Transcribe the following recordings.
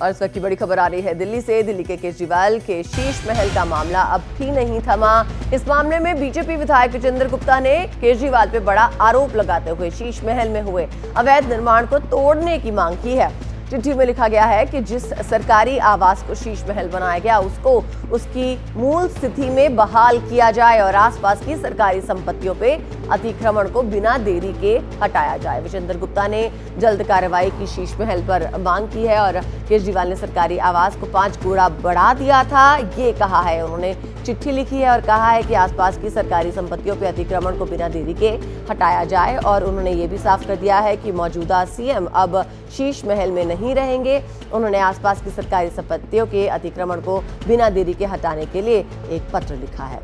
और इस वक्त की बड़ी खबर आ रही है दिल्ली से। दिल्ली के केजरीवाल के शीश महल का मामला अब भी नहीं थमा। इस मामले में बीजेपी विधायक विजेंद्र गुप्ता ने केजरीवाल पे बड़ा आरोप लगाते हुए शीश महल में हुए अवैध निर्माण को तोड़ने की मांग की है। चिट्ठी में लिखा गया है कि जिस सरकारी आवास को शीश महल बनाया गया उसको उसकी मूल स्थिति में बहाल किया जाए और आसपास की सरकारी संपत्तियों पे अतिक्रमण को बिना देरी के हटाया जाए। विजेंद्र गुप्ता ने जल्द कार्रवाई की शीश महल पर मांग की है और केजरीवाल ने सरकारी आवास को 5 गुना बढ़ा दिया था, ये कहा है। उन्होंने चिट्ठी लिखी है और कहा है कि आसपास की सरकारी संपत्तियों पर अतिक्रमण को बिना देरी के हटाया जाए और उन्होंने ये भी साफ कर दिया है कि मौजूदा सीएम अब शीश महल में नहीं रहेंगे। उन्होंने आसपास की सरकारी संपत्तियों के अतिक्रमण को बिना देरी के हटाने के लिए एक पत्र लिखा है।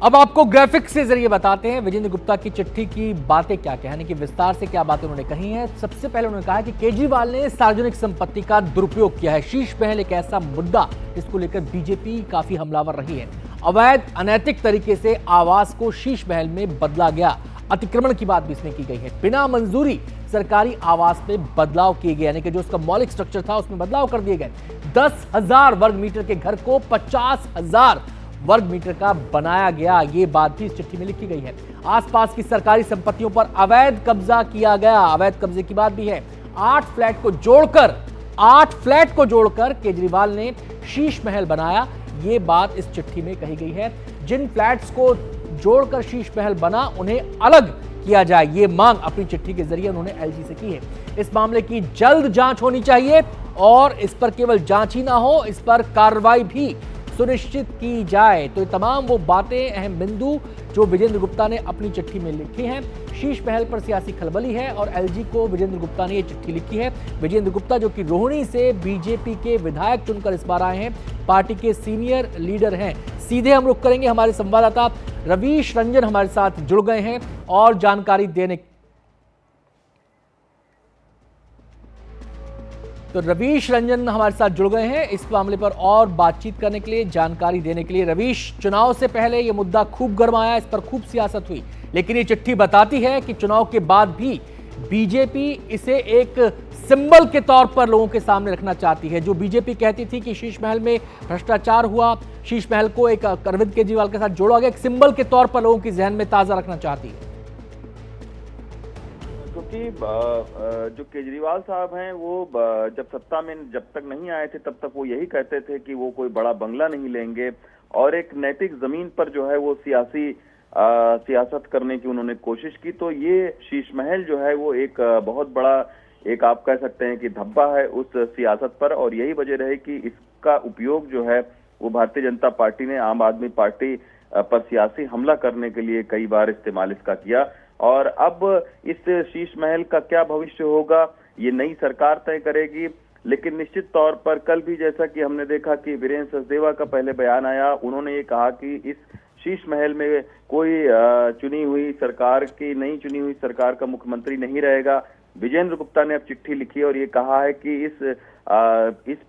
अब आपको ग्राफिक्स के जरिए बताते हैं विजेंद्र गुप्ता की चिट्ठी की बातें क्या क्या, यानी कि विस्तार से क्या बातें उन्होंने कही हैं। सबसे पहले उन्होंने कहा कि केजरीवाल ने सार्वजनिक संपत्ति का दुरुपयोग किया है। शीश महल एक ऐसा मुद्दा जिसको लेकर बीजेपी काफी हमलावर रही है। अवैध अनैतिक तरीके से आवास को शीश महल में बदला गया। अतिक्रमण की बात भी इसमें की गई है। बिना मंजूरी सरकारी आवास में बदलाव किए गए, यानी कि जो उसका मौलिक स्ट्रक्चर था उसमें बदलाव कर दिए गए। 10,000 वर्ग मीटर के घर को 50,000 वर्ग मीटर का बनाया गया, ये बात भी इस चिट्ठी में लिखी गई है। आसपास की सरकारी संपत्तियों पर अवैध कब्जा किया गया, अवैध कब्जे की बात भी है। 8 फ्लैट को जोड़कर केजरीवाल ने शीश महल बनाया, ये बात इस चिट्ठी में कही गई है। जिन फ्लैट्स को जोड़कर शीश महल बना उन्हें अलग किया जाए, ये मांग अपनी चिट्ठी के जरिए उन्होंने एलजी से की है। इस मामले की जल्द जांच होनी चाहिए और इस पर केवल जांच ही ना हो, इस पर कार्रवाई भी सुनिश्चित की जाए। तो ये तमाम वो बातें, अहम बिंदु जो विजेंद्र गुप्ता ने अपनी चिट्ठी में लिखी हैं। शीश महल पर सियासी खलबली है और एलजी को विजेंद्र गुप्ता ने ये चिट्ठी लिखी है। विजेंद्र गुप्ता जो कि रोहिणी से बीजेपी के विधायक चुनकर इस बार आए हैं, पार्टी के सीनियर लीडर हैं। सीधे हम रुख करेंगे, हमारे संवाददाता रवीश रंजन हमारे साथ जुड़ गए हैं और जानकारी देने। तो रवीश रंजन हमारे साथ जुड़ गए हैं इस मामले पर और बातचीत करने के लिए, जानकारी देने के लिए। रवीश, चुनाव से पहले यह मुद्दा खूब गरमाया, इस पर खूब सियासत हुई, लेकिन ये चिट्ठी बताती है कि चुनाव के बाद भी बीजेपी इसे एक सिंबल के तौर पर लोगों के सामने रखना चाहती है। जो बीजेपी कहती थी कि शीश महल में भ्रष्टाचार हुआ, शीश महल को एक अरविंद केजरीवाल के साथ जोड़ा गया, एक सिंबल के तौर पर लोगों की जहन में ताजा रखना चाहती है। क्योंकि जो केजरीवाल साहब हैं वो जब सत्ता में जब तक नहीं आए थे तब तक वो यही कहते थे कि वो कोई बड़ा बंगला नहीं लेंगे और एक नैतिक जमीन पर जो है वो सियासत करने की उन्होंने कोशिश की। तो ये शीश महल जो है वो एक बहुत बड़ा, एक आप कह सकते हैं कि धब्बा है उस सियासत पर, और यही वजह रहे कि इसका उपयोग जो है वो भारतीय जनता पार्टी ने आम आदमी पार्टी पर सियासी हमला करने के लिए कई बार इस्तेमाल इसका किया। और अब इस शीश महल का क्या भविष्य होगा ये नई सरकार तय करेगी, लेकिन निश्चित तौर पर कल भी जैसा कि हमने देखा कि वीरेंद्र सचदेवा का पहले बयान आया, उन्होंने ये कहा कि इस शीश महल में कोई नई चुनी हुई सरकार का मुख्यमंत्री नहीं रहेगा। विजेंद्र गुप्ता ने अब चिट्ठी लिखी और ये कहा है कि इस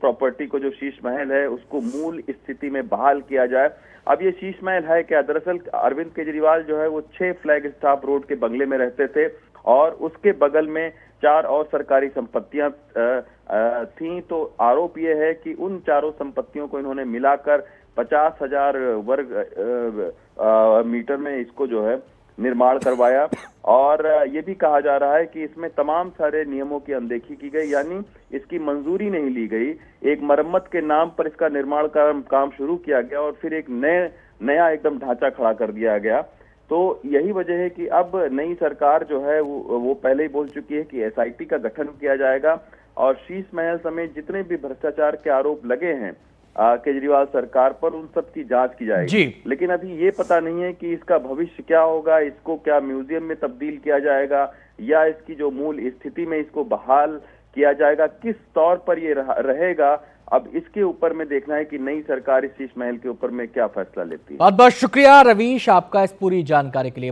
प्रॉपर्टी को, जो शीश महल है, उसको मूल स्थिति में बहाल किया जाए। अब ये शीश महल है क्या? दरअसल अरविंद केजरीवाल जो है वो 6 फ्लैग स्टाफ रोड के बंगले में रहते थे और उसके बगल में 4 और सरकारी संपत्तियां थीं। तो आरोप ये है कि उन चारों संपत्तियों को इन्होंने मिलाकर 50,000 वर्ग मीटर में इसको जो है निर्माण करवाया और ये भी कहा जा रहा है कि इसमें तमाम सारे नियमों की अनदेखी की गई, यानी इसकी मंजूरी नहीं ली गई। एक मरम्मत के नाम पर इसका निर्माण का काम शुरू किया गया और फिर एक नया एकदम ढांचा खड़ा कर दिया गया। तो यही वजह है कि अब नई सरकार जो है वो पहले ही बोल चुकी है कि एसआईटी का गठन किया जाएगा और शीश महल समेत जितने भी भ्रष्टाचार के आरोप लगे हैं केजरीवाल सरकार पर, उन सब की जांच की जाएगी। लेकिन अभी ये पता नहीं है कि इसका भविष्य क्या होगा, इसको क्या म्यूजियम में तब्दील किया जाएगा या इसकी जो मूल स्थिति में इसको बहाल किया जाएगा, किस तौर पर ये रहेगा। अब इसके ऊपर में देखना है कि नई सरकार इस शीश महल के ऊपर में क्या फैसला लेती है। बहुत बहुत शुक्रिया रवीश आपका इस पूरी जानकारी के लिए।